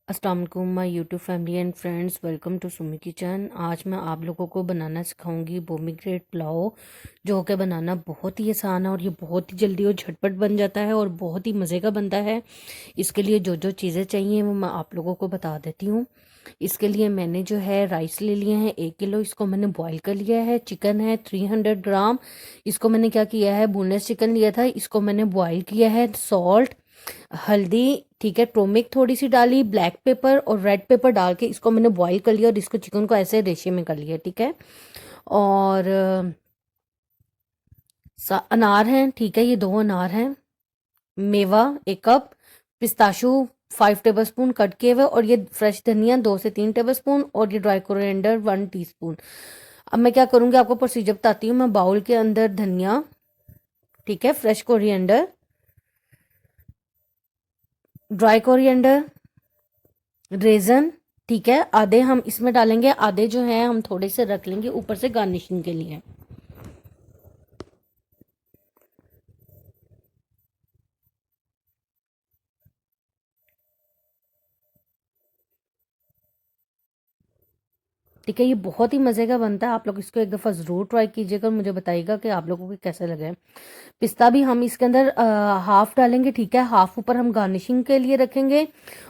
अस्सलाम वालेकुम my YouTube family and friends, welcome to Sumi kitchen. आज मैं आप लोगों को बनाना सिखाऊंगी पोमीग्रेनेट पुलाव, जो कि बनाना बहुत ही आसान है और ये बहुत ही जल्दी और झटपट बन जाता है और बहुत ही मज़े का बनता है। इसके लिए जो जो चीज़ें चाहिए वो मैं आप लोगों को बता देती हूँ। इसके लिए मैंने जो है राइस ले लिए हैं 1 किलो, इसको मैंने बॉईल कर लिया है। चिकन है 300 ग्राम, इसको मैंने क्या किया है, बोनलेस चिकन लिया था, इसको मैंने बॉईल किया है। सॉल्ट, हल्दी, ठीक है, टर्मरिक थोड़ी सी डाली, ब्लैक पेपर और रेड पेपर डाल के इसको मैंने बॉईल कर लिया और इसको चिकन को ऐसे रेशे में कर लिया, ठीक है। और अनार हैं, ठीक है, ये 2 अनार हैं। मेवा 1 कप, पिस्ताशू 5 टेबलस्पून कट किए हुए, और ये फ्रेश धनिया 2 से 3 टेबलस्पून, और ये ड्राई कोरिएंडर 1 टीस्पून। अब मैं क्या करूँगी, आपको प्रोसीजर बताती हूँ। मैं बाउल के अंदर धनिया, ठीक है, fresh coriander, dry coriander, raisin, ठीक है, आधे हम इसमें डालेंगे, आधे जो है हम थोड़े से रख लेंगे ऊपर से गार्निशिंग के लिए। ठीक है, ये बहुत ही मज़े का बनता है। आप लोग इसको एक दफ़ा ज़रूर ट्राई कीजिएगा और मुझे बताइएगा कि आप लोगों को कैसे लगे। पिस्ता भी हम इसके अंदर हाफ डालेंगे, ठीक है, हाफ ऊपर हम गार्निशिंग के लिए रखेंगे,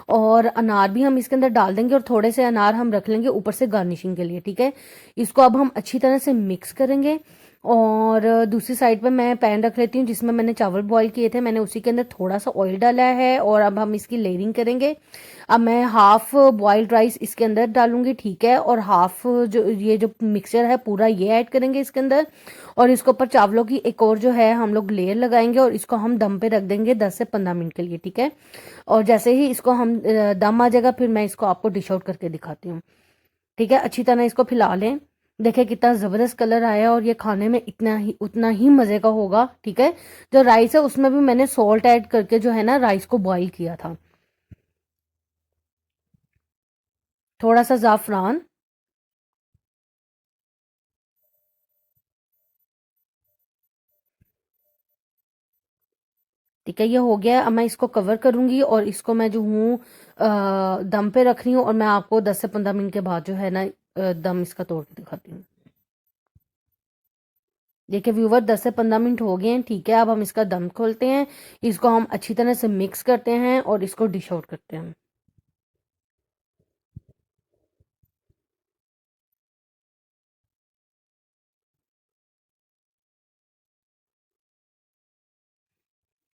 और अनार भी हम इसके अंदर डाल देंगे और थोड़े से अनार हम रख लेंगे ऊपर से गार्निशिंग के लिए, ठीक है। इसको अब हम अच्छी तरह से मिक्स करेंगे। और दूसरी साइड पे मैं पैन रख लेती हूँ जिसमें मैंने चावल बॉईल किए थे, मैंने उसी के अंदर थोड़ा सा ऑयल डाला है और अब हम इसकी लेयरिंग करेंगे। अब मैं हाफ बॉइल्ड राइस इसके अंदर डालूंगी, ठीक है, और हाफ जो मिक्सचर है पूरा ये ऐड करेंगे इसके अंदर, और इसके ऊपर चावलों की एक और जो है हम लोग लेयर लगाएंगे और इसको हम दम पे रख देंगे 10 से 15 मिनट के लिए, ठीक है। और जैसे ही इसको हम दम आ जाएगा फिर मैं इसको आपको डिश आउट करके दिखाती हूँ, ठीक है। अच्छी तरह इसको फैला लें। देखिए कितना ज़बरदस्त कलर आया और ये खाने में इतना ही उतना ही मज़े का होगा, ठीक है। जो राइस है उसमें भी मैंने सॉल्ट ऐड करके जो है ना राइस को बॉईल किया था। थोड़ा सा ज़ाफ़रान, ठीक है, ये हो गया। अब मैं इसको कवर करूंगी और इसको मैं जो हूँ दम पे रख रही हूँ, और मैं आपको 10 से 15 मिनट के बाद जो है ना दम इसका तोड़ के दिखाती हूँ। देखिए व्यूवर 10 से 15 मिनट हो गए हैं, ठीक है। अब हम इसका दम खोलते हैं, इसको हम अच्छी तरह से मिक्स करते हैं और इसको डिश आउट करते हैं।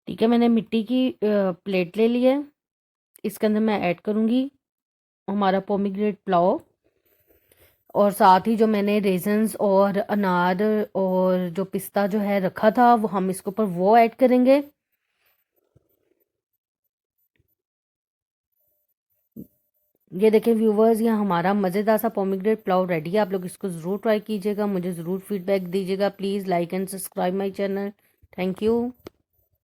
ठीक है, मैंने मिट्टी की प्लेट ले ली है, इसके अंदर मैं ऐड करूंगी हमारा पोमीग्रेनेट पुलाव, और साथ ही जो मैंने रेजन्स और अनार और जो पिस्ता जो है रखा था वो हम इसके ऊपर वो ऐड करेंगे। ये देखें व्यूवर्स, ये हमारा मज़ेदार सा पोमीग्रेनेट पुलाव रेडी है। आप लोग इसको ज़रूर ट्राई कीजिएगा, मुझे ज़रूर फीडबैक दीजिएगा। Please like and subscribe my channel. Thank you.